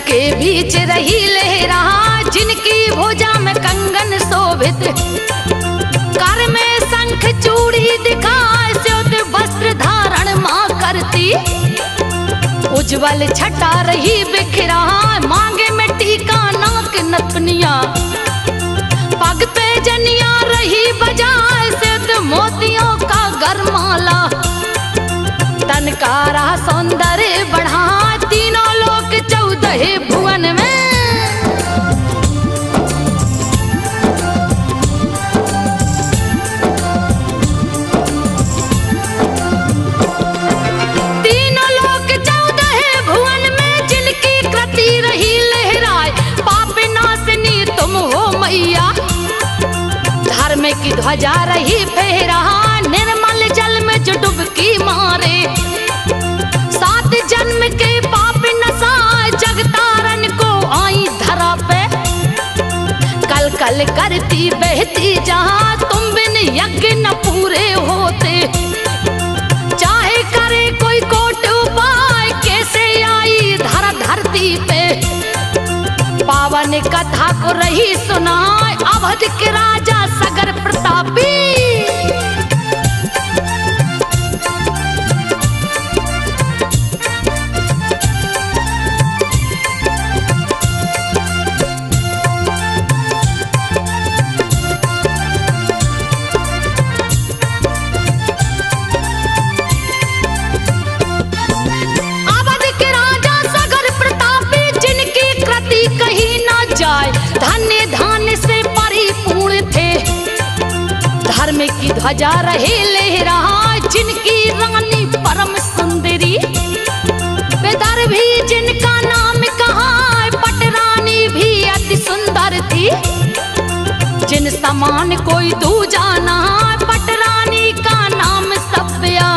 के बीच रही लहरा, जिनकी भुजा में कंगन शोभित, कर में शंख चूड़ी दिखाए, स्योत वस्त्र धारण मां करती। उज्जवल छटा रही बिखरा, मांगे में टीका नाक नथुनिया, पग पे जनिया रही बजाए, स्योत मोतियों का गरमाला। तन का रहा सौंदर्य बढ़ा, तीनों लोक 14 भुवन में। तीनों लोक 14 भुवन में, जिनकी कृति रही लहराए, पाप नाशनी तुम हो मैया। धर्म की ध्वजा रही फहरा, निर्मल जल में जो डुबकी मारे, 7 जन्म के पाप नसाए, जगतारन को आई धरा पे। कल कल करती बहती जहां, तुम बिन यज्ञ न पूरे होते। चाहे करे कोई कोट उपाय, कैसे आई धरा धरती पे। पावन कथा को रही सुनाए, अवध के राजा सगर प्रतापी। धन्य धान्य से परिपूर्ण थे, धर्म की ध्वजा रहे लहरा, जिनकी रानी परम सुंदरी। विदर्भी जिनका नाम कहा, पटरानी भी अति सुंदर थी। जिन समान कोई दूजा ना, पटरानी का नाम सभ्या।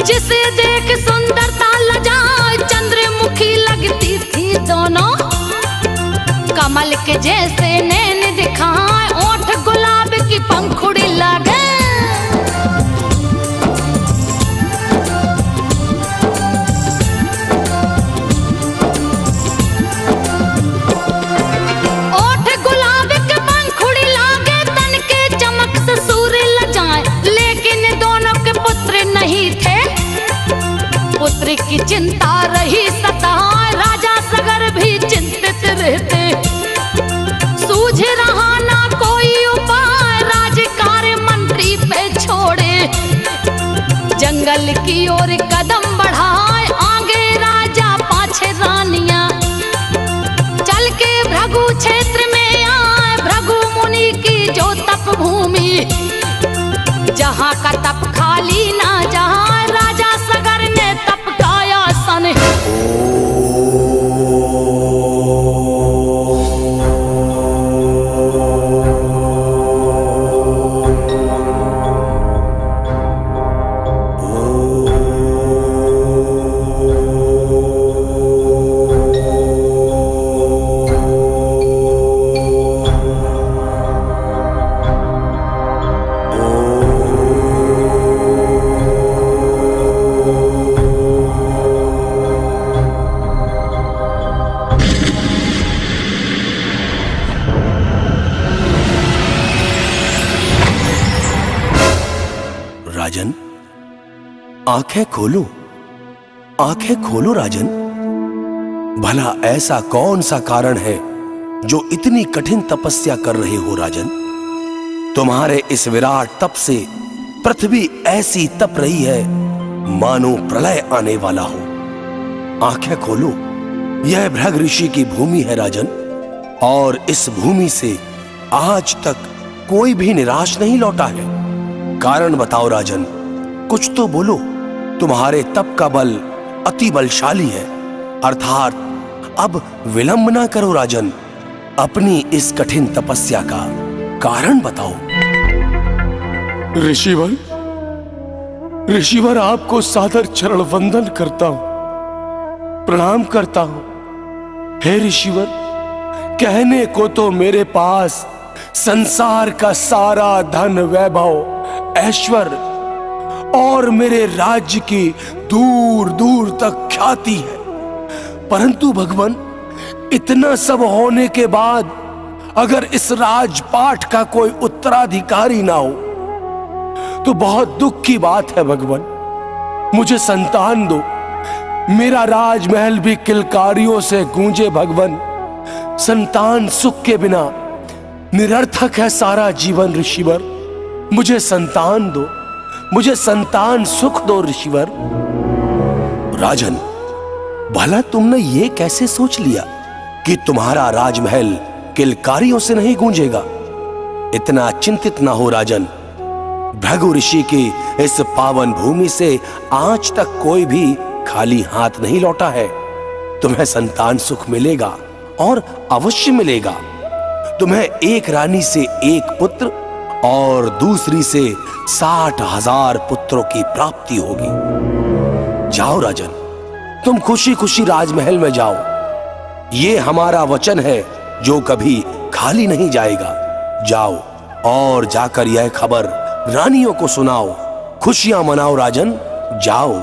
जिसे देख सुंदरता लजाए, चंद्रमुखी लगती थी दोनों। कमल के जैसे नैन दिखाए, ओठ गुलाब की पंखुड़ी लगे। ओठ गुलाब की पंखुड़ी लागे, तन के चमक से सूर्य लजाए। लेकिन दोनों के पुत्र नहीं थे, पुत्र की चिंता रही सताए, राजा सगर भी चिंतित रहते। सूझ रहा ना कोई उपाय, राजकार्य मंत्री पे छोड़े। जंगल की ओर कदम बढ़ाए, आगे राजा पाछे रानियां। चल के भृगु क्षेत्र में आए, भृगु मुनि की जो तप भूमि। जहां का तप खाली ना जहां, राजा सगर ने तप का आसन। राजन, आंखें खोलो, आंखें खोलो राजन। भला ऐसा कौन सा कारण है जो इतनी कठिन तपस्या कर रहे हो राजन? तुम्हारे इस विराट तप से पृथ्वी ऐसी तप रही है मानो प्रलय आने वाला हो। आंखें खोलो, यह भृग ऋषि की भूमि है राजन, और इस भूमि से आज तक कोई भी निराश नहीं लौटा है। कारण बताओ राजन, कुछ तो बोलो। तुम्हारे तप का बल अति बलशाली है, अर्थात अब विलंब ना करो राजन, अपनी इस कठिन तपस्या का कारण बताओ। ऋषिवर, ऋषिवर आपको सादर चरण वंदन करता हूं, प्रणाम करता हूं। हे ऋषिवर, कहने को तो मेरे पास संसार का सारा धन वैभव ऐश्वर्य और मेरे राज्य की दूर दूर तक ख्याति है, परंतु भगवान, इतना सब होने के बाद अगर इस राजपाट का कोई उत्तराधिकारी ना हो तो बहुत दुख की बात है भगवान। मुझे संतान दो, मेरा राजमहल भी किलकारियों से गूंजे भगवान। संतान सुख के बिना निरर्थक है सारा जीवन ऋषिवर। मुझे संतान दो, मुझे संतान सुख दो ऋषिवर। राजन, भला तुमने ये कैसे सोच लिया कि तुम्हारा राजमहल किलकारियों से नहीं गूंजेगा? इतना चिंतित ना हो राजन। भृगु ऋषि की इस पावन भूमि से आज तक कोई भी खाली हाथ नहीं लौटा है। तुम्हें संतान सुख मिलेगा और अवश्य मिलेगा। तुम्हें एक रानी से एक पुत्र और दूसरी से 60,000 पुत्रों की प्राप्ति होगी। जाओ राजन, तुम खुशी खुशी राजमहल में जाओ। ये हमारा वचन है जो कभी खाली नहीं जाएगा। जाओ और जाकर यह खबर रानियों को सुनाओ, खुशियां मनाओ राजन, जाओ।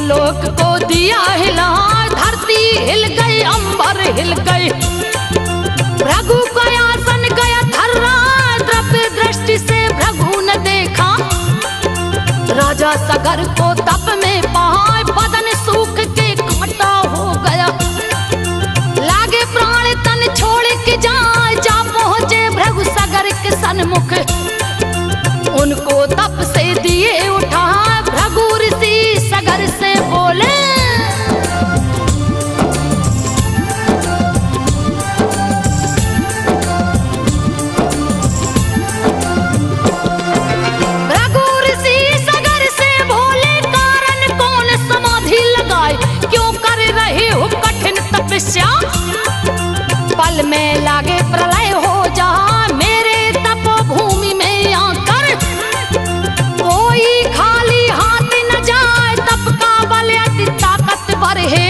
लोक को दिया हिला, धरती हिल गई, अंबर हिल गई। भृगु का आसन गया थर्रा, द्रव्य दृष्टि से भृगु ने देखा। राजा सगर को तप में पाए, बदन सूख के कांटा हो गया। लागे प्राण तन छोड़ के जाए, जा पहुंचे भृगु सगर के सन्मुख। उनको तप से दिए उठा, भृगु ऋषि सगर से बोले, भृगु ऋषि सगर से बोले, कारण कौन समाधि लगाए, क्यों कर रहे हो कठिन तपस्या? पल में लागे प्रलय हो जा, मेरे तपोभूमि में आकर। कोई खाली हाथ न जाए, तप का बल अति ताकतवर है।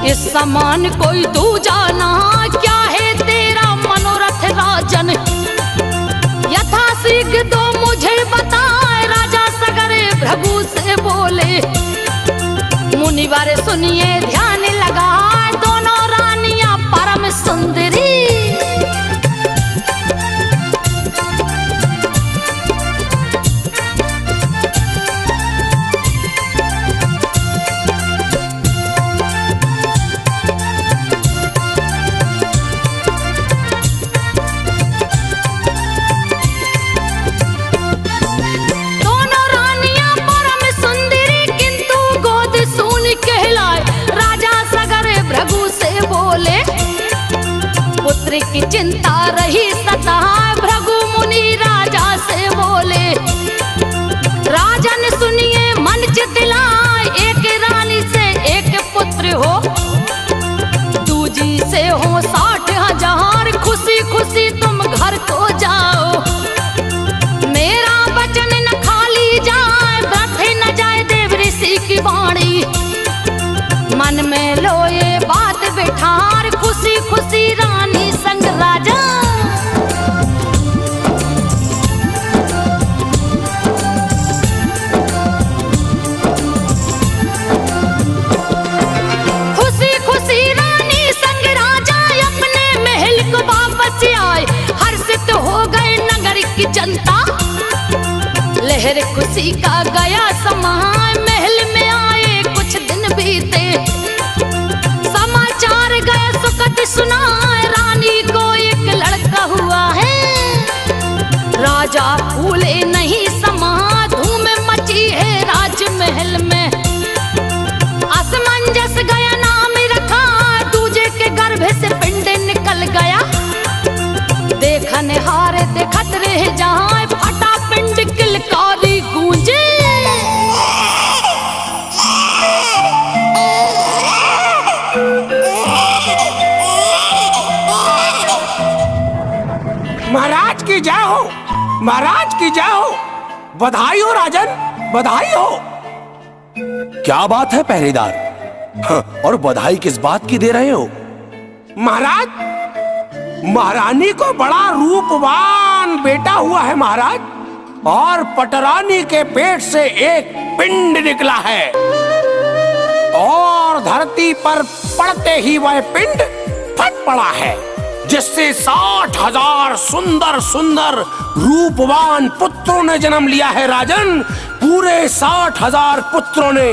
इस समान कोई दूजा ना, क्या है तेरा मनोरथ राजन? यथाशीघ्र तो मुझे बताए, राजा सगर भृगु से बोले। मुनिवर सुनिए ध्यान लगा, दोनों रानियां परम सुंदरी। पुत्र की चिंता रही सता, भृगु मुनि राजा से बोले। राजन सुनिए मन चितलाए, एक रानी से एक पुत्र हो, दूजी से हो 60,000। खुशी खुशी तुम घर को जाओ, मेरा वचन न खाली जाए, व्यर्थ न जाए देव ऋषि की वाणी। मन में लो ये बात बिठार, खुशी खुशी रानी संग राजा। खुशी खुशी रानी संग राजा अपने महल को वापस आए। हर्षित हो गए नगर की जनता, लहर खुशी का गया समा। महल में आए कुछ दिन बीते, सुनाए रानी को एक लड़का हुआ है। राजा भूले नहीं समा, धूम मची है राजमहल में। असमंजस गया नाम रखा, दूजे के गर्भ से पिंड निकल गया। देखने हारे देखत रहे जहां, फटा पिंड किलकारी गूंजे। महाराज की जय हो, महाराज की जय हो। बधाई हो राजन, बधाई हो। क्या बात है पहरेदार? हाँ, और बधाई किस बात की दे रहे हो? महाराज, महारानी को बड़ा रूपवान बेटा हुआ है महाराज, और पटरानी के पेट से एक पिंड निकला है, और धरती पर पड़ते ही वह पिंड फट पड़ा है, जिससे 60,000 सुंदर सुंदर रूपवान पुत्रों ने जन्म लिया है राजन। पूरे 60,000 पुत्रों ने।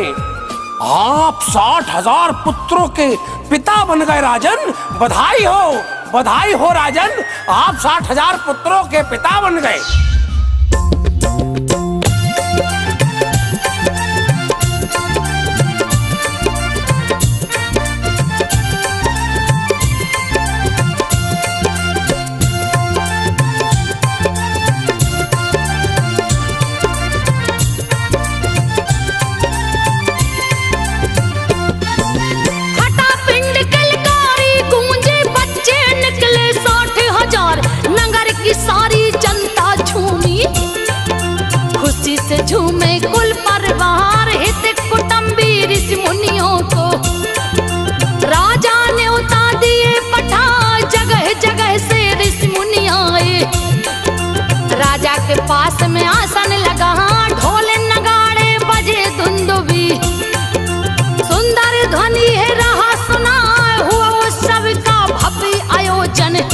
आप 60,000 पुत्रों के पिता बन गए राजन। बधाई हो, बधाई हो राजन, आप 60,000 पुत्रों के पिता बन गए। सारी जनता झूमी, खुशी से झूमे कुल परिवार, हित कुटुंबी ऋषि मुनियों को। राजा ने उतार दिए पठा, जगह जगह से ऋषि मुनि आए। राजा के पास में आसन लगा, ढोल नगाड़े बजे दुंदुबी। सुंदर ध्वनि है रहा सुना, हुआ उत्सव का भव्य आयोजन।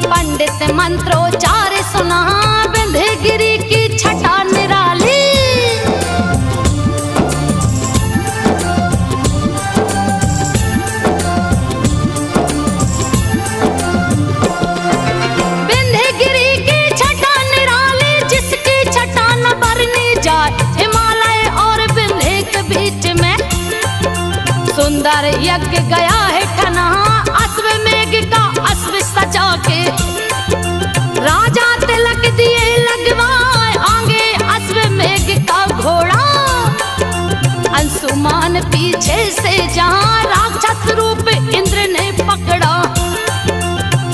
पंडित मंत्रोच्चार सुना, विंध्यगिरि की छटा निराली। विंध्यगिरि की छटा निराली, जिसकी छटा न बरनी जाए। हिमालय और विंध्य के बीच में सुंदर यज्ञ गया है ठना, अश्वमेघ का अश्व सजा के। राजा तिलक दिए लगवाए, आगे अश्वमेघ का घोड़ा। अंशुमान पीछे से जहां, राक्षस रूप इंद्र ने पकड़ा,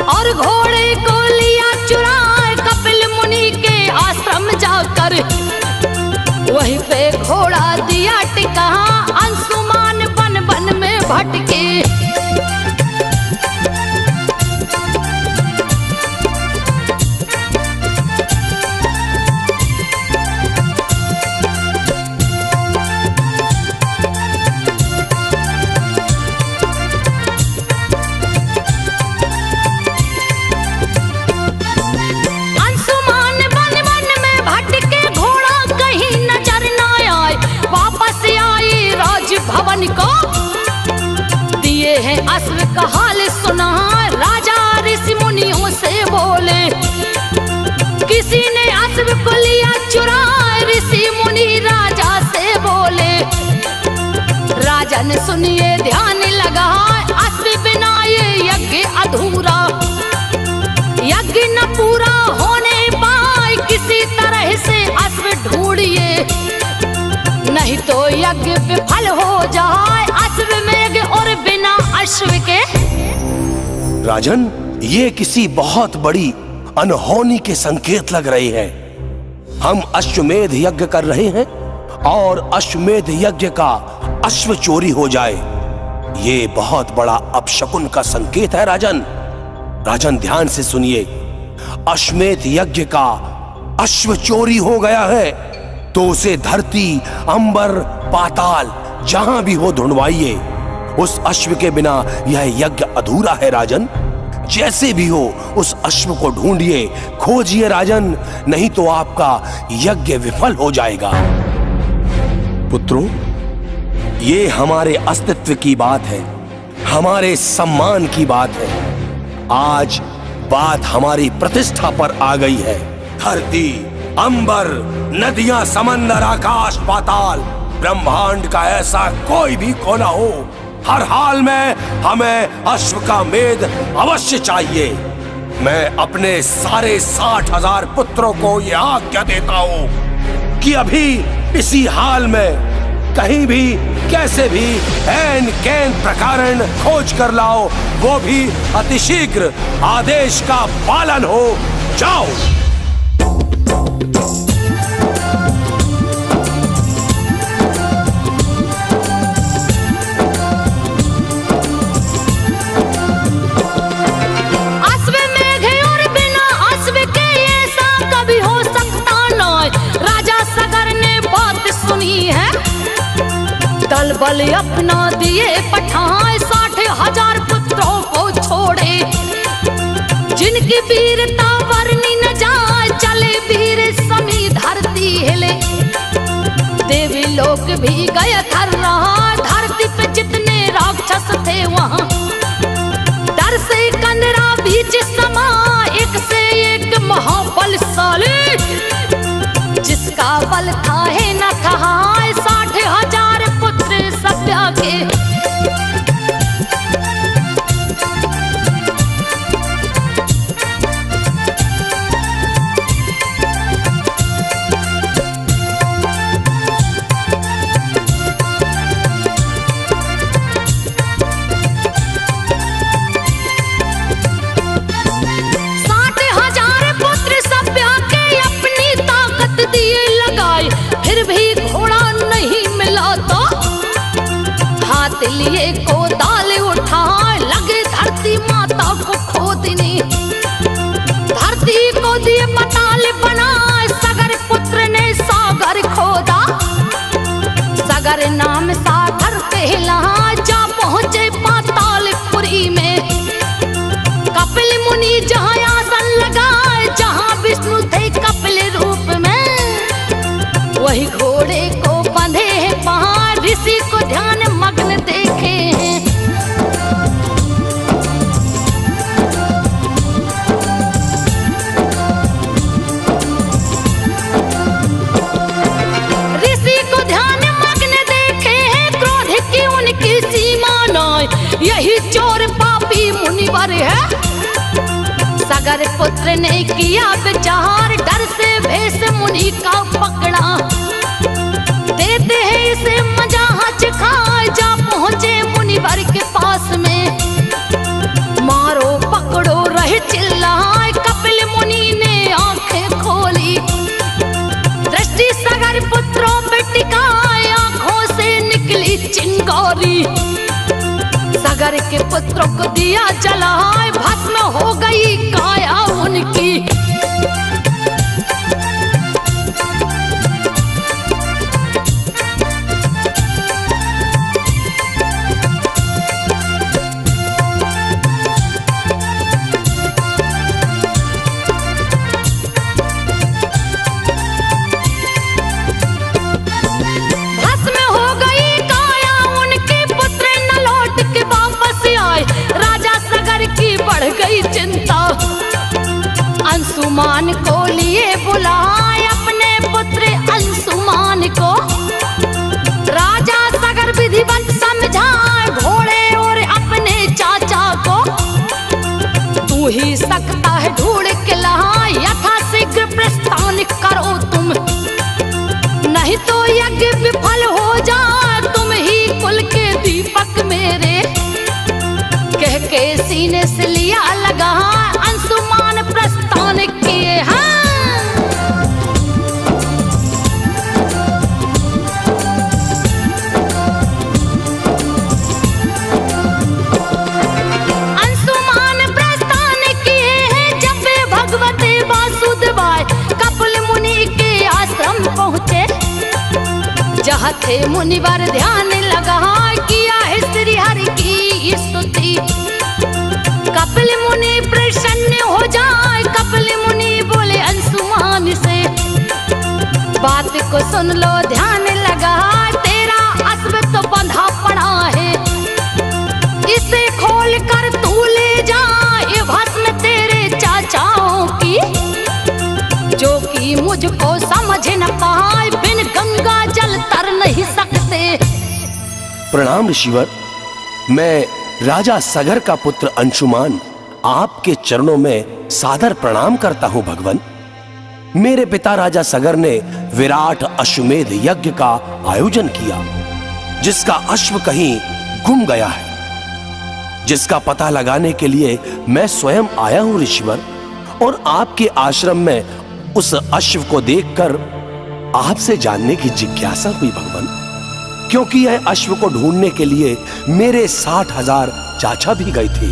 और घोड़े को लिया चुराए कपिल मुनि के आश्रम जाकर। वहीं पे घोड़ा दिया टिका, अंशुमान बन बन में भटके। भवन को दिए हैं अश्व का हाल सुना, राजा ऋषि मुनियों से बोले। किसी ने अश्व को लिया चुरा, ऋषि मुनि राजा से बोले। राजा ने सुनिए ध्यान लगा, अश्व बिना ये यज्ञ अधूरा। यज्ञ न पूरा होने पाए, किसी तरह से अश्व ढूंढिए, नहीं तो यज्ञ विफल हो जाए। अश्वमेघ और बिना अश्व के। राजन, ये किसी बहुत बड़ी अनहोनी के संकेत लग रहे हैं। हम अश्वमेध यज्ञ कर रहे हैं और अश्वमेध यज्ञ का अश्व चोरी हो जाए, ये बहुत बड़ा अपशकुन का संकेत है राजन। राजन ध्यान से सुनिए, अश्वमेध यज्ञ का अश्व चोरी हो गया है तो उसे धरती, अंबर, पाताल जहां भी हो ढूंढवाइए। उस अश्व के बिना यह यज्ञ अधूरा है राजन। जैसे भी हो उस अश्व को ढूंढिए, खोजिए राजन, नहीं तो आपका यज्ञ विफल हो जाएगा। पुत्रों, ये हमारे अस्तित्व की बात है हमारे सम्मान की बात है। आज बात हमारी प्रतिष्ठा पर आ गई है। धरती, अंबर, नदियां, समंदर, आकाश, पाताल, ब्रह्मांड का ऐसा कोई भी कोना हो, हर हाल में हमें अश्व का मेद अवश्य चाहिए। मैं अपने सारे 60,000 पुत्रों को यह आज्ञा देता हूं कि अभी इसी हाल में कहीं भी कैसे भी ऐन कैन प्रकारण खोज कर लाओ, वो भी अतिशीघ्र। आदेश का पालन हो। जाओ। दल बल अपना दिए पठाए, 60,000 पुत्रों को छोड़े। जिनकी वीरता वर्णी न जाए, चले वीर समी धरती हिले। देवी लोक भी गए थर रहा, धरती पे जितने राक्षस थे वहां। डर से कंदरा बीच समा, एक से एक महाबलशाली। जिसका बल था है न था, 60,000 पुत्र सभ्या के। लिए को दाल उठाए, लगे धरती माता को खोदने। धरती को दिए पताल बनाए, सगर पुत्र ने सागर खोदा। सगर नाम सागर कहलाए, जा पहुंचे पातालपुरी में। कपिल मुनि जहाँ आसन लगाए, जहाँ विष्णु थे कपिल रूप में। वही घोड़े को बंधे हैं पहाड़, ऋषि को ध्यान मग्न देखे हैं। ऋषि को ध्यान मग्न देखे हैं, क्रोध की उनकी सीमा न। यही चोर पापी मुनिवर है। सगर पुत्र ने किया विचार, डर से भेष मुनि का पकड़ा। देते हैं इसे मजा खाए, जा पहुंचे मुनिवर के पास में। मारो पकड़ो रहे चिल्लाए, कपिल मुनि ने आंखें खोली। दृष्टि सगर पुत्रों पे टिकाए, आंखों से निकली चिंगारी। सगर के पुत्रों को दिया जलाए, भस्म हो गई काया उनकी। अंशुमान को लिए बुलाए, अपने पुत्र अंशुमान को। राजा सगर विधिवत समझाए, घोड़े और अपने चाचा को। तू ही सकता है ढूंढ के लाए, यथाशीघ्र प्रस्थान करो तुम। नहीं तो यज्ञ विफल हो जाए, तुम ही कुल के दीपक मेरे। कह के सीने से लिया लगा, अंशुमान प्रस्थान किए हैं। अंशुमान प्रस्थान किए हैं, जब वे भगवते वासुदेवाय कपिल मुनि के आश्रम पहुँचे। जहाँ थे मुनिवर ध्यान लगा, किया है श्री हरि की स्तुति। कपिल मुनि प्रसन्न हो जाए, कपिल मुनि बोले अंशुमान से। बात को सुन लो ध्यान लगा, तेरा अश्व तो बंधा पड़ा है। इस माझे न पाए, बिन गंगा जल तर नहीं सकते। प्रणाम ऋषिवर। मैं राजा सगर का पुत्र अंशुमान आपके चरणों में सादर प्रणाम करता हूं भगवन। मेरे पिता राजा सगर ने विराट अश्वमेध यज्ञ का आयोजन किया, जिसका अश्व कहीं गुम गया है, जिसका पता लगाने के लिए मैं स्वयं आया हूं ऋषिवर। और आपके आश्रम में उस अश्व को देखकर आपसे जानने की जिज्ञासा हुई भगवन, क्योंकि यह अश्व को ढूंढने के लिए मेरे 60,000 चाचा भी गए थे,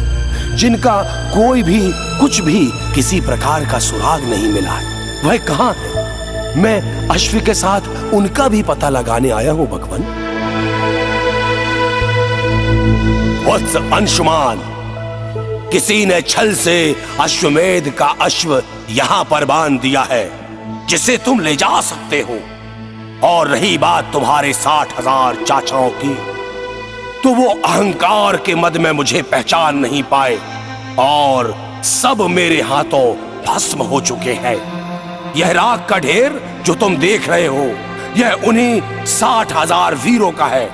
जिनका कोई भी कुछ भी किसी प्रकार का सुराग नहीं मिला है। वह कहां है? मैं अश्व के साथ उनका भी पता लगाने आया हूं भगवन। वत्स अंशुमान, किसी ने छल से अश्वमेध का अश्व यहां पर बांध दिया है, जिसे तुम ले जा सकते हो। और रही बात तुम्हारे 60,000 चाचाओं की, तो वो अहंकार के मद में मुझे पहचान नहीं पाए और सब मेरे हाथों भस्म हो चुके हैं। यह राख का ढेर जो तुम देख रहे हो, यह उन्हीं 60,000 वीरों का है।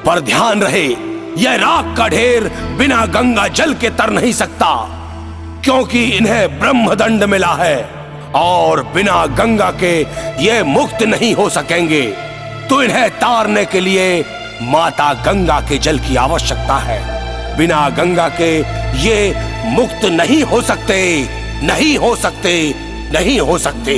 पर ध्यान रहे, यह राख का ढेर बिना गंगा जल के तर नहीं सकता, क्योंकि इन्हें ब्रह्मदंड मिला है और बिना गंगा के ये मुक्त नहीं हो सकेंगे। तो इन्हें तारने के लिए माता गंगा के जल की आवश्यकता है। बिना गंगा के ये मुक्त नहीं हो सकते, नहीं हो सकते, नहीं हो सकते।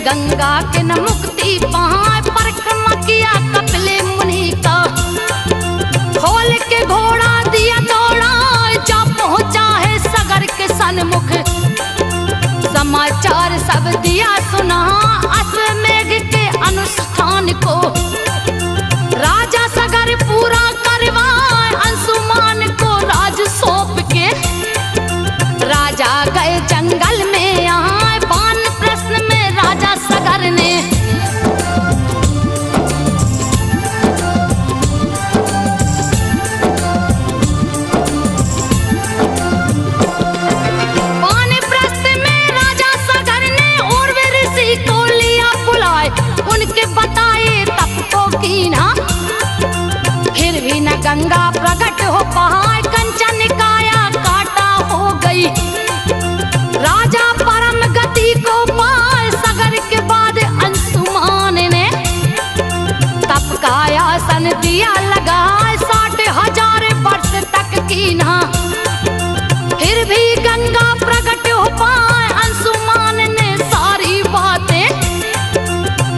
गंगा के न मुक्ति पाए, परिक्रमा किया कपिले मुनि का। खोल के घोड़ा दिया दौड़ा, जा पहुंचा है सगर के सन्मुख। समाचार सब दिया सुना, अश्वमेध के अनुष्ठान को। राजा सगर पूरा करवाए, अंशुमान को राज सौंप के। राजा गए जंगल में आए, बान प्रश्न में राजा सगर ने। बान प्रश्न में राजा सगर ने और वे ऋषि को लिया बुलाए, उनके बताए तप को कीना। फिर भी न गंगा प्रकट हो पाए, कंचन काया काटा हो गई। राजा परम गति को पाए, सगर के बाद अंशुमान ने तप का आसन दिया लगाए। 60,000 वर्ष तक कीना, फिर भी गंगा प्रकट हो पाए। अंशुमान ने सारी बातें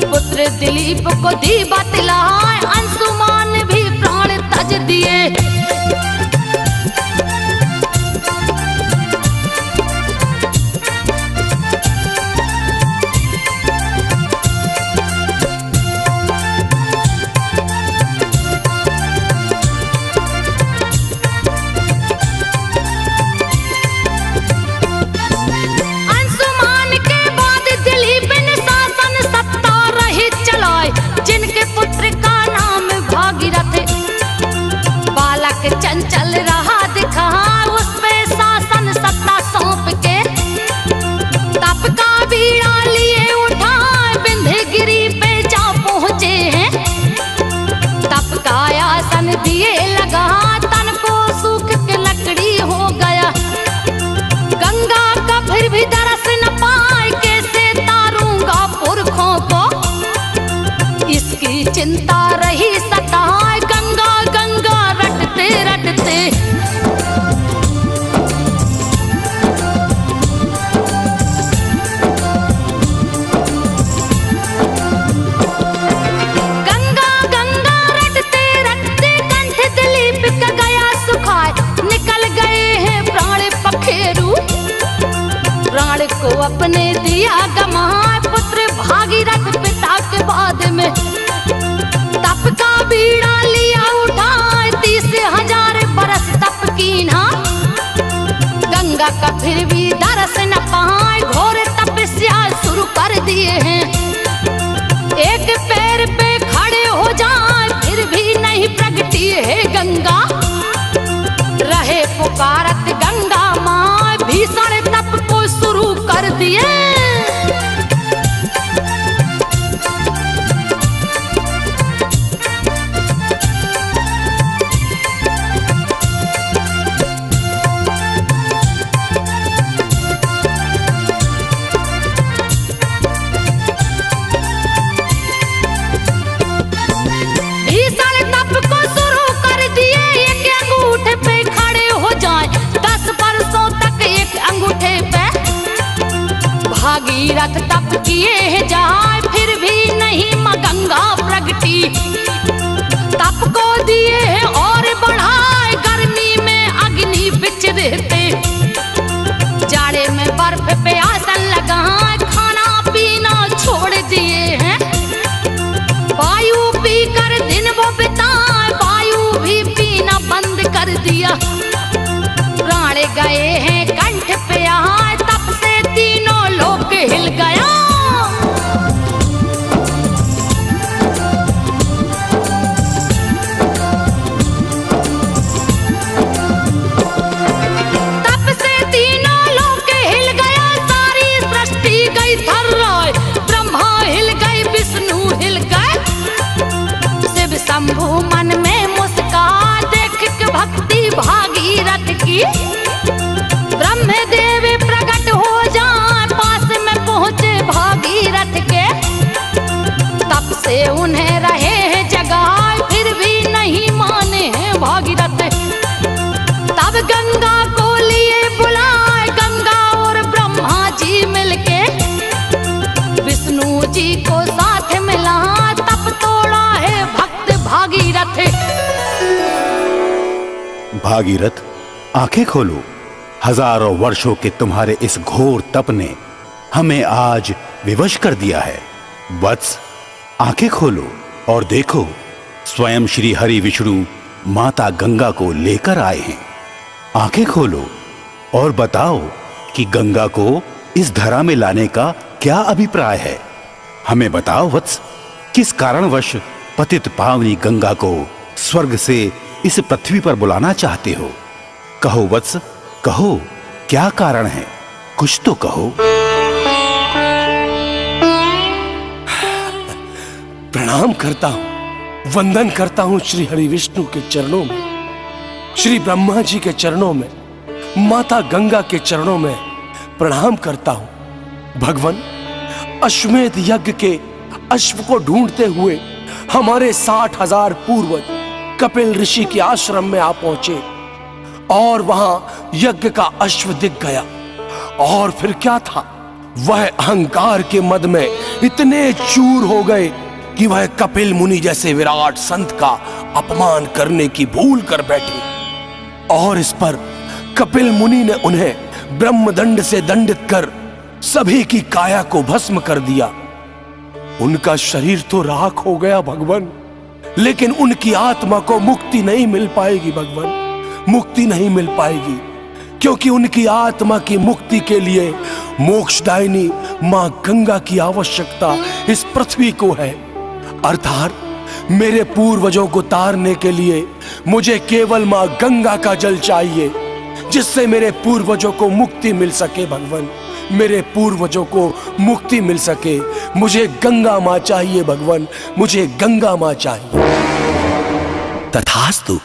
पुत्र दिलीप को दी बतलाए, अंशुमान भी प्राण तज दिए। चंचल रहा दिखा, उस पे शासन सत्ता सौंप के। तप का बीड़ा लिए उठाए, विंध्यगिरि पे जा पहुंचे हैं। तप का आसन दिए लगा, तन को सूख के लकड़ी हो गया। गंगा का फिर भी दरस न पाए, कैसे तारूंगा पुरखों को। इसकी चिंता रही सताए, गंगा गंगा रटते रटते। गंगा गंगा रटते रटते, कंठ दिलीप का गया सुखाए। निकल गए हैं प्राण पखेरु, प्राण को अपने दिया गंगा का फिर भी दरस न पाए, घोर तपस्या शुरू कर दिए हैं। एक पैर पे खड़े हो जाए फिर भी नहीं प्रगटी है गंगा, रहे पुकारत गंगा माँ, भीषण तप को शुरू कर दिए। भागीरथ तप किए जाए फिर भी नहीं मां गंगा प्रगटी, तप को दिए हैं और बढ़ाए, गर्मी में अग्नि बिच रहते, जाड़े में बर्फ पे आसन लगाए, खाना पीना छोड़ दिए हैं। वायु पीकर दिन वो बिताए, वायु भी पीना बंद कर दिया, प्राण गए हैं कंठ पे आए, तप से तीनों लोक हिल गया। तप से तीनों लोक हिल गया, सारी सृष्टि गई थर्राए, ब्रह्मा हिल गए विष्णु हिल गए, शिव शंभु मन में मुस्कान देख के भक्ति भागीरथ की, ब्रह्मदेव प्रकट हो जाए पास में पहुंचे भागीरथ के, तब से उन्हें रहे हैं जगाए फिर भी नहीं माने हैं भागीरथ, तब गंगा को लिए बुलाए, गंगा और ब्रह्मा जी मिलके विष्णु जी को साथ मिला, तप तोड़ा है भक्त भागीरथ। भागीरथ आंखें खोलो, हजारों वर्षों के तुम्हारे इस घोर तप ने हमें आज विवश कर दिया है। वत्स आंखें खोलो और देखो, स्वयं श्री हरि विष्णु माता गंगा को लेकर आए हैं। आंखें खोलो और बताओ कि गंगा को इस धरा में लाने का क्या अभिप्राय है। हमें बताओ वत्स, किस कारणवश पतित पावनी गंगा को स्वर्ग से इस पृथ्वी पर बुलाना चाहते हो। कहो वत्स, कहो क्या कारण है, कुछ तो कहो। प्रणाम करता हूं, वंदन करता हूं श्री हरि विष्णु के चरणों में, श्री ब्रह्मा जी के चरणों में, माता गंगा के चरणों में प्रणाम करता हूं। भगवान, अश्वमेध यज्ञ के अश्व को ढूंढते हुए हमारे 60,000 पूर्वज कपिल ऋषि के आश्रम में आ पहुंचे और वहां यज्ञ का अश्व दिख गया। और फिर क्या था, वह अहंकार के मद में इतने चूर हो गए कि वह कपिल मुनि जैसे विराट संत का अपमान करने की भूल कर बैठे, और इस पर कपिल मुनि ने उन्हें ब्रह्मदंड से दंडित कर सभी की काया को भस्म कर दिया। उनका शरीर तो राख हो गया भगवान, लेकिन उनकी आत्मा को मुक्ति नहीं मिल पाएगी भगवान, मुक्ति नहीं मिल पाएगी, क्योंकि उनकी आत्मा की मुक्ति के लिए मोक्षदायिनी मां गंगा की आवश्यकता इस पृथ्वी को है। अर्थात मेरे पूर्वजों को तारने के लिए मुझे केवल मां गंगा का जल चाहिए, जिससे मेरे पूर्वजों को मुक्ति मिल सके भगवान, मेरे पूर्वजों को मुक्ति मिल सके। मुझे गंगा मां चाहिए भगवान, मुझे गंगा मां चाहिए। तथास्तु।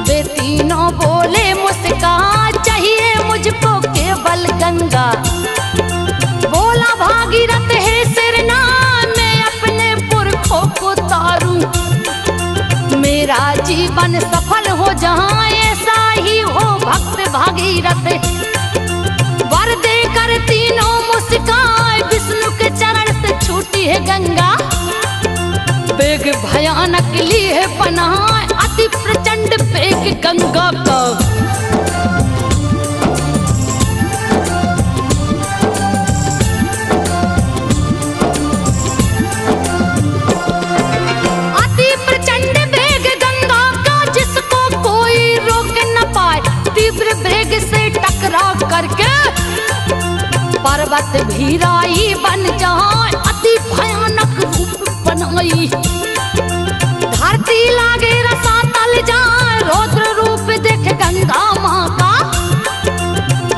वे तीनों बोले मुस्कान, चाहिए मुझको केवल गंगा। बोला भागीरथ है सिरना, मैं अपने पुरखों को तारूं, मेरा जीवन सफल हो हो जहाँ ऐसा ही हो भक्त भागीरथ। वर देकर तीनों मुस्काए विष्णु के चरण से छूटी है गंगा। वेग भयानक ली है पनाह अति प्रचंड वेग गंगा का। अति प्रचंड वेग गंगा का जिसको कोई रोक न पाए। तीव्र वेग से टकरा करके पर्वत भीराई बन जाए अति भयानक रूप बनाई। धरती लागे रसातल जाए रौद्र रूप देख गंगा माँ का।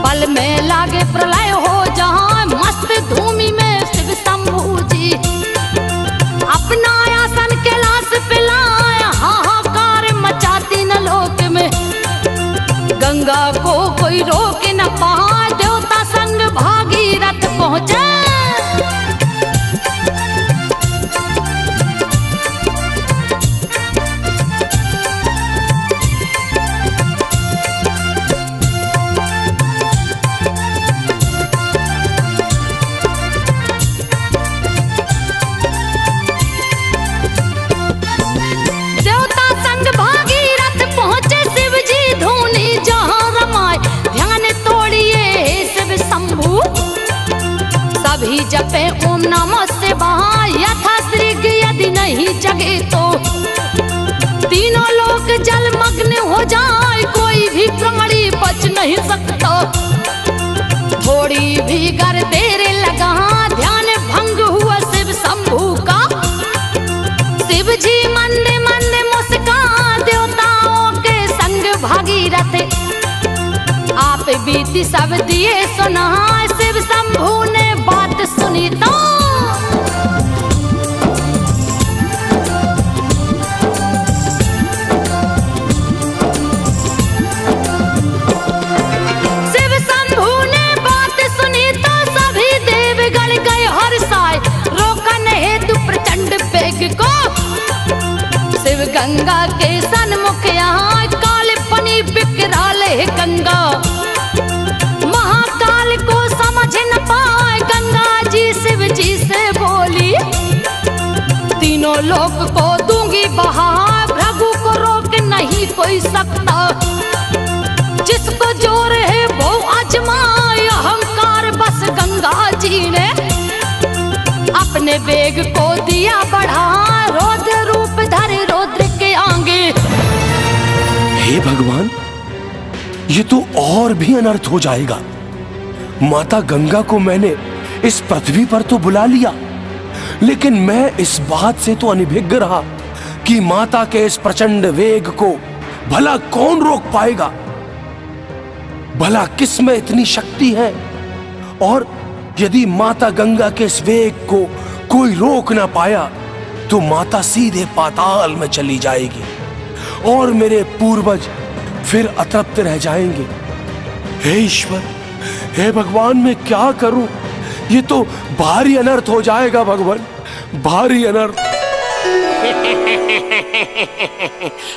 पल में लागे प्रलय हो जाए मस्त धूमि में शिव शंभू जी। अपना आसन कैलाश पे लाए हाहाकार मचा तीन लोक में। गंगा को कोई रोक न पाए देवता संग भागीरथ पहुँचे। सभी जपे ओम नमः शिवाय यथा श्रीग यदि नहीं जगे तो। तीनों लोग जलमग्न हो जाए कोई भी प्राणी बच नहीं सकता। थोड़ी भी गर देर लगा ध्यान भंग हुआ शिव शंभू का। शिव जी मंदे मंदे मुस्कान देवताओं के संग भागीरथ। आप बीती सब दिए सुना शिव शंभू ने बात सुनी तो। शिव शंभू ने बात सुनी तो सभी देवगण गए हर्षाए रोकन हेतु प्रचंड वेग को। शिव गंगा के सन्मुख यहाँ काल पनी विकराल है गंगा। महाकाल को समझ न पाए गंगा जी शिव जी से बोली। तीनों लोक को दूंगी बहा भृगु को रोक नहीं कोई सकता। जिसको जोर है वो आजमाए अहंकार बस गंगा जी ने। अपने वेग को दिया बढ़ा रौद्र रूप धरे रौद्र के आगे। हे भगवान, ये तो और भी अनर्थ हो जाएगा। माता गंगा को मैंने इस पृथ्वी पर तो बुला लिया, लेकिन मैं इस बात से तो अनभिज्ञ रहा कि माता के इस प्रचंड वेग को भला कौन रोक पाएगा। भला किस में इतनी शक्ति है, और यदि माता गंगा के इस वेग को कोई रोक ना पाया तो माता सीधे पाताल में चली जाएगी और मेरे पूर्वज फिर अतृप्त रह जाएंगे। हे ईश्वर, हे भगवान, मैं क्या करूं? ये तो भारी अनर्थ हो जाएगा भगवान, भारी अनर्थ।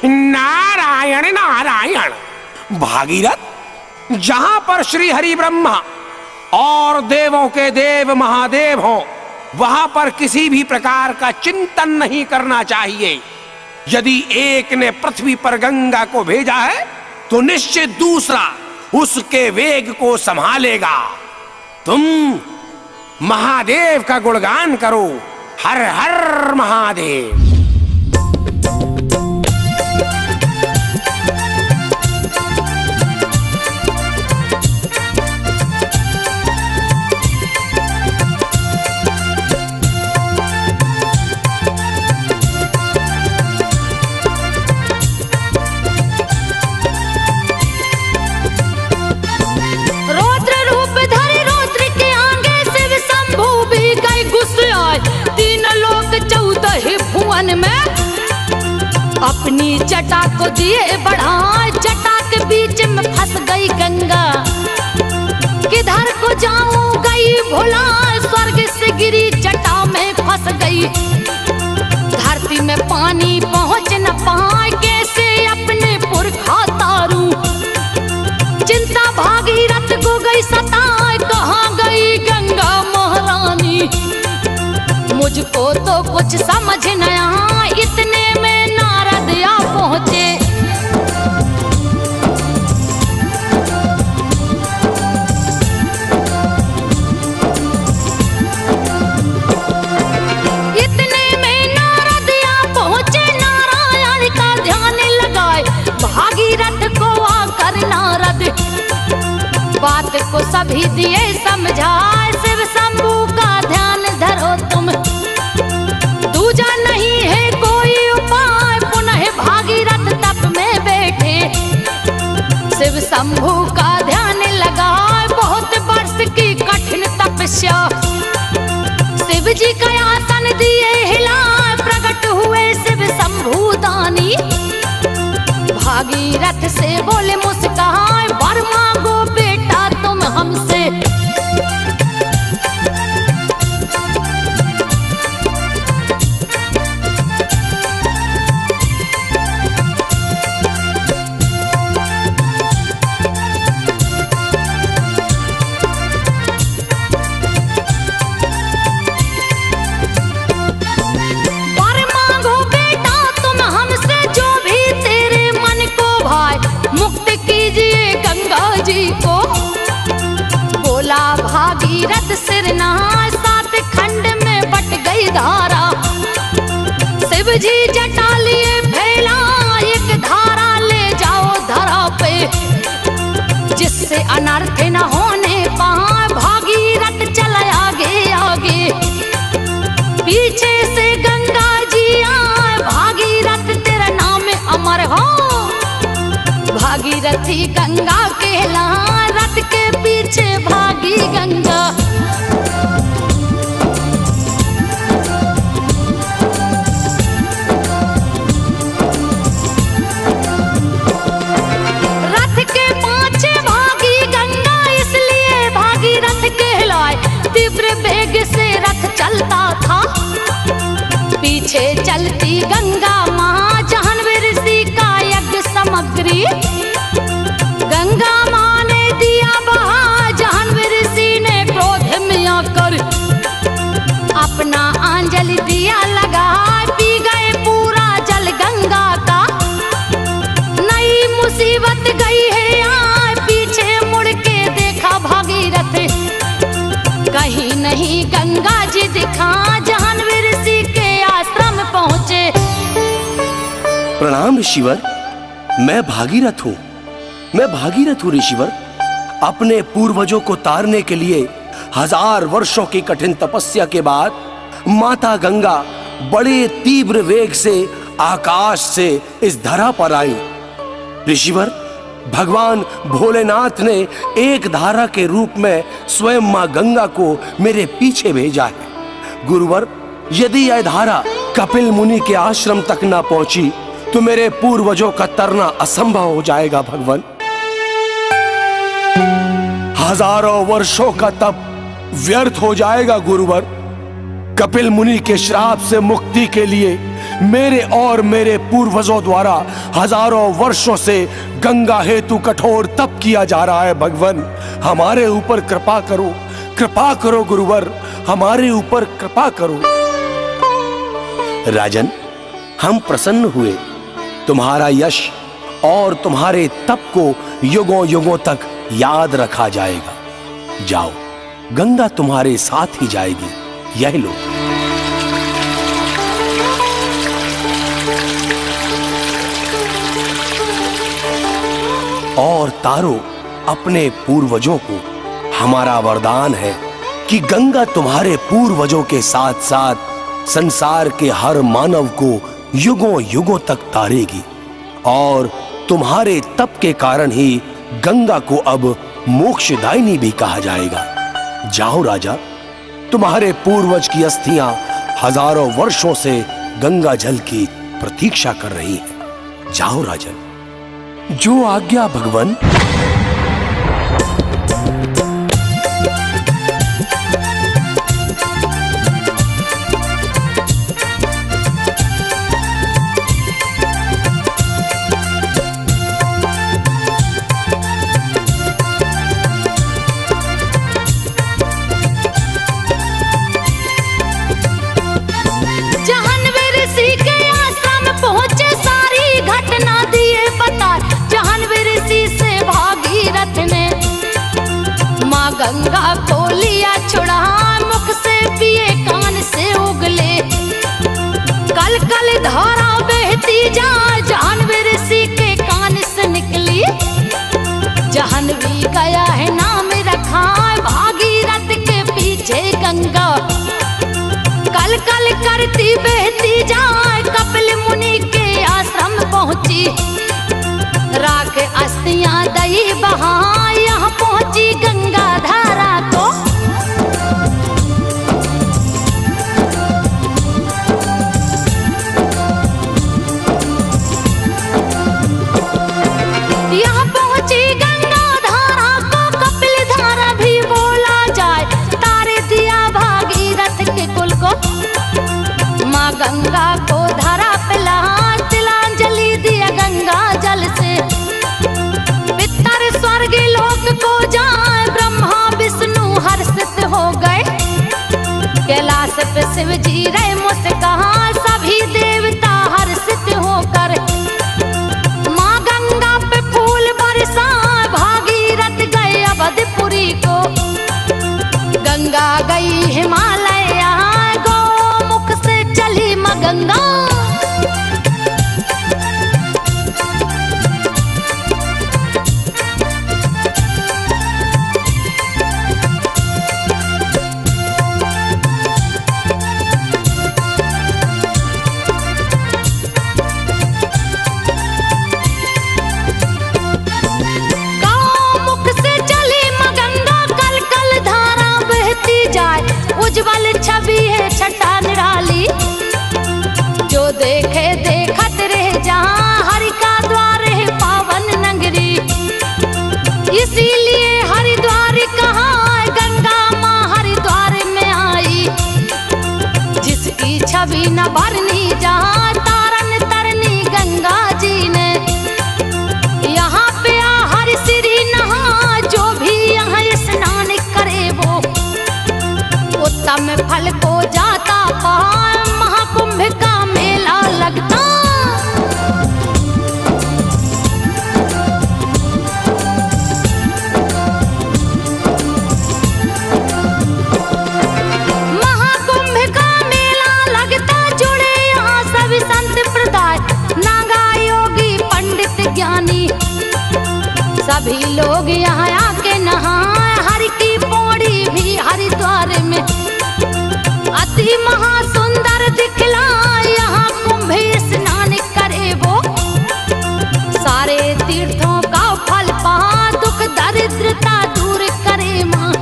नारायण नारायण। भागीरथ, जहां पर श्री हरि ब्रह्मा और देवों के देव महादेव हों वहां पर किसी भी प्रकार का चिंतन नहीं करना चाहिए। यदि एक ने पृथ्वी पर गंगा को भेजा है तो निश्चित दूसरा उसके वेग को संभालेगा। तुम महादेव का गुणगान करो। हर हर महादेव। में अपनी जटा को दिए बढ़ाए। जटा के बीच में फंस गई गंगा, किधर को जाऊं गई भुला। स्वर्ग से गिरी जटा में फंस गई, धरती में पानी पहुंच न पाए। कैसे अपने पुरख कुछ समझ न आया, इतने में नारद आ पहुंचे। इतने में नारद आ पहुंचे, नारायण का ध्यान लगाए, भागीरथ को आकर नारद बात को सभी दिए समझाए। शिव शंभू का ध्यान धरो तुम, दूजा नहीं है कोई उपाय, पुनः भागीरथ तप में बैठे। शिव शंभू का ध्यान लगाए, बहुत वर्ष की कठिन तपस्या, शिव जी का आसन दिए हिलाए, प्रकट हुए शिव शंभू दानी। भागीरथ से बोले मुस्काए, वर मांगो बेटा तुम हमसे। वर मांगो बेटा तुम हमसे, जो भी तेरे मन को भाए, मुक्त कीजिए गंगा जी को। बोला भागीरथ सिर नहाए, 7 खंड में बट गई धारा, शिव जी जटा लिए फैला, एक धारा ले जाओ धरा पे, जिससे अनर्थ न होने पाए। भागीरथ चला आगे आगे, पीछे से गंगा जी आए, भागीरथ तेरा नाम अमर हो। भागीरथी गंगा कहलाए, रथ के पीछे भागी गंगा। रथ के पाछे भागी गंगा, इसलिए भागीरथ कहलाए। तीव्र वेग से रथ चलता था, पीछे चलती गंगा माँ, जाह्नवी ऋषि का यज्ञ सामग्री। गंगा माँ ने दिया बहा, जाह्नवी ऋषि ने क्रोध में आकर अपना अंजलि दिया लगा, पी गए पूरा जल गंगा का। नई मुसीबत गई है आए, पीछे मुड़ के देखा भागीरथ, कहीं नहीं गंगा जी दिखा। जाह्नवी ऋषि के आश्रम पहुंचे। प्रणाम ऋषिवर, मैं भागीरथ हूँ, मैं भागीरथ हूँ ऋषिवर। अपने पूर्वजों को तारने के लिए 1000 वर्षों की कठिन तपस्या के बाद माता गंगा बड़े तीव्र वेग से आकाश से इस धरा पर आई। ऋषिवर, भगवान भोलेनाथ ने एक धारा के रूप में स्वयं मां गंगा को मेरे पीछे भेजा है। गुरुवर, यदि यह धारा कपिल मुनि के आश्रम तक ना पहुंची तो मेरे पूर्वजों का तरना असंभव हो जाएगा। भगवान, हजारों वर्षों का तप व्यर्थ हो जाएगा। गुरुवर, कपिल मुनि के श्राप से मुक्ति के लिए मेरे और मेरे पूर्वजों द्वारा हजारों वर्षों से गंगा हेतु कठोर तप किया जा रहा है। भगवान, हमारे ऊपर कृपा करो, कृपा करो गुरुवर, हमारे ऊपर कृपा करो। राजन, हम प्रसन्न हुए, तुम्हारा यश और तुम्हारे तप को युगों युगों तक याद रखा जाएगा। जाओ, गंगा तुम्हारे साथ ही जाएगी, यह लो। और तारो, अपने पूर्वजों को हमारा वरदान है कि गंगा तुम्हारे पूर्वजों के साथ साथ संसार के हर मानव को युगों युगों तक तारेगी। और तुम्हारे तप के कारण ही गंगा को अब मोक्षदायिनी भी कहा जाएगा। जाओ राजा, तुम्हारे पूर्वज की अस्थियां हजारों वर्षों से गंगा जल की प्रतीक्षा कर रही हैं। जाओ राजन। जो आज्ञा भगवान। जा गंगा को लिया छुड़ा, मुख से पिए कान से उगले। कल कल धारा बहती जा, जाह्नवी ऋषि के कान से निकली। जाह्नवी गया है नाम रखा, भागीरथ के पीछे गंगा। कल कल करती बहती जाए, कपिल मुनि के आश्रम पहुंची। राख अस्थियां दई बहा, यहाँ पहुंची गंगा धारा को। यहाँ पहुंची गंगा धारा को, कपिल धारा भी बोला जाए। तारे दिया भागीरथ के कुल को, माँ गंगा को धारा पिला, तिलांजलि दिया गंगा जल से। पितर स्वर्ग लोक को जाए, ब्रह्मा विष्णु हर्षित हो गए। कैलाश पे शिव जी रे मुस्कहा, सभी देवता हर्षित होकर। माँ गंगा पे फूल बरसा, भागीरथ गए अवधपुरी को। गंगा गई हिमालय, गौमुख से चली माँ गंगा। गौमुख से चली माँ गंगा, कल कल धारा बहती जाए। उज्जवल छवि है छटा निराली, जो देखे देखत रह जहाँ। हरि का द्वार है पावन नगरी, इसीलिए हरिद्वार कहा। गंगा माँ हरिद्वार में आई, जिसकी छवि न भरनी जहाँ। तारन तरनी गंगा जी ने, यहाँ पे आ हर श्री नहा। जो भी यहाँ स्नान करे वो उत्तम फल को जाता पाए। महाकुंभ का मेला लगता, महाकुंभ का मेला लगता। जुड़े यहाँ सभी संत प्रदाय, नागा योगी पंडित ज्ञानी। सभी लोग यहाँ आके नहाए, हरि की पौड़ी भी हरिद्वार में। अति महासुंदर दिखला, यहाँ कुंभ स्नान करे वो। सारे तीर्थों का फल पा, दुख दरिद्रता दूर करे माँ।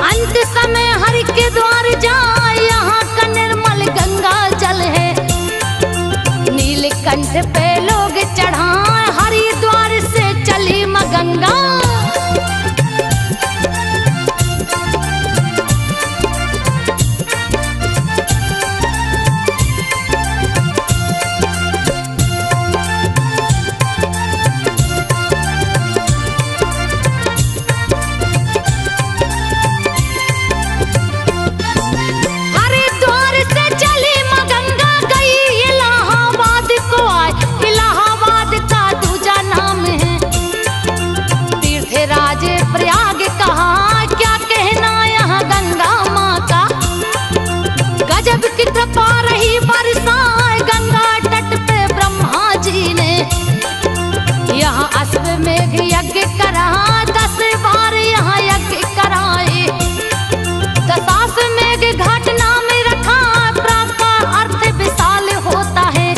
अंत समय हरि के द्वार जाए, यहाँ का निर्मल गंगा जल है। नीलकंठ पे लोग चढ़ाए, हरिद्वार से चली माँ गंगा। हरिद्वार से चली माँ गंगा, गई इलाहाबाद को आए। इलाहाबाद का दूजा नाम है तीर्थराज प्रयाग कहा। क्या कहना यहाँ गंगा माँ का, गजब की कृपा रही बरसाए। गंगा तट पे ब्रह्मा जी ने, यहाँ अश्वमेघ यज्ञ करा। 10 बार यहाँ यज्ञ कराए। दशाश्वमेघ घाट नाम रखा, प्रा का अर्थ विशाल होता है।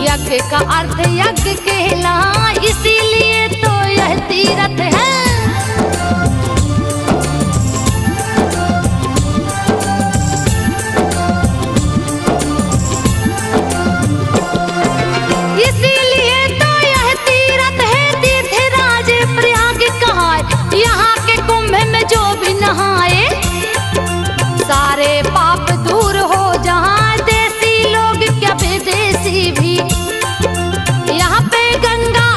यज्ञ का अर्थ यज्ञ कहला, इसीलिए तो यह तीर्थ है। इसीलिए तो यह तीर्थ है, तीर्थराज प्रयाग कहा। यहाँ के कुंभ में जो भी नहाए, सारे पाप दूर हो जहाँ। देसी लोग क्या विदेशी भी, यहाँ पे गंगा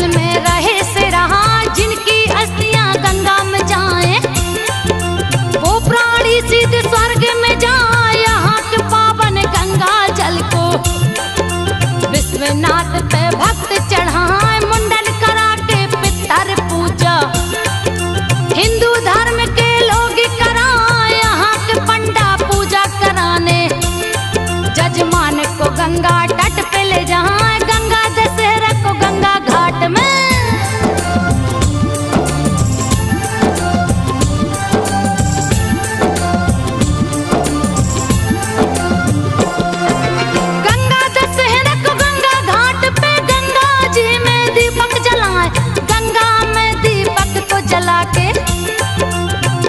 जल में रहे से रहा, जिनकी अस्थियां गंगा में जाएं, वो प्राणी सीधे स्वर्ग में जाए। यहाँ के पावन गंगा जल को विश्वनाथ पे भक्त चढ़ाए, मुंडन करा के पितर पूजा हिंदू धर्म के लोग कराए। यहाँ के पंडा पूजा कराने जजमान को गंगा तट पे ले जाए, गंगा दशहरा को गंगा घाट में। गंगा दशहरा को गंगा घाट पे गंगा जी में दीपक जलाए, गंगा में दीपक को जला के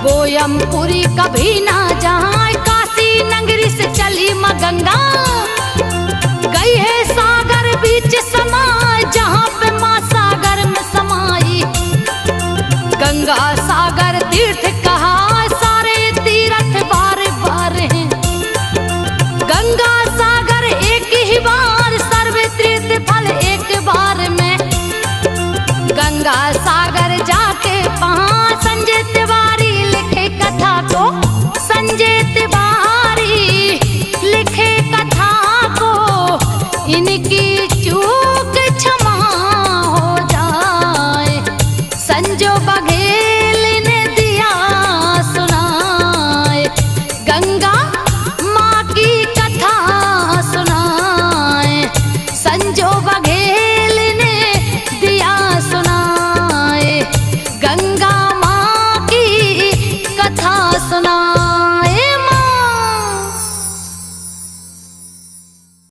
गोयमपुरी कभी ना जाए। काशी नगरी से चली माँ गंगा, गई है सागर बीच समाए, जहाँ पे माँ सागर में समाई। गंगा सागर तीर्थ कहा, सारे तीर्थ बार बार हैं। गंगा सागर एक ही बार, सर्व तीर्थ फल एक बार में। गंगा सागर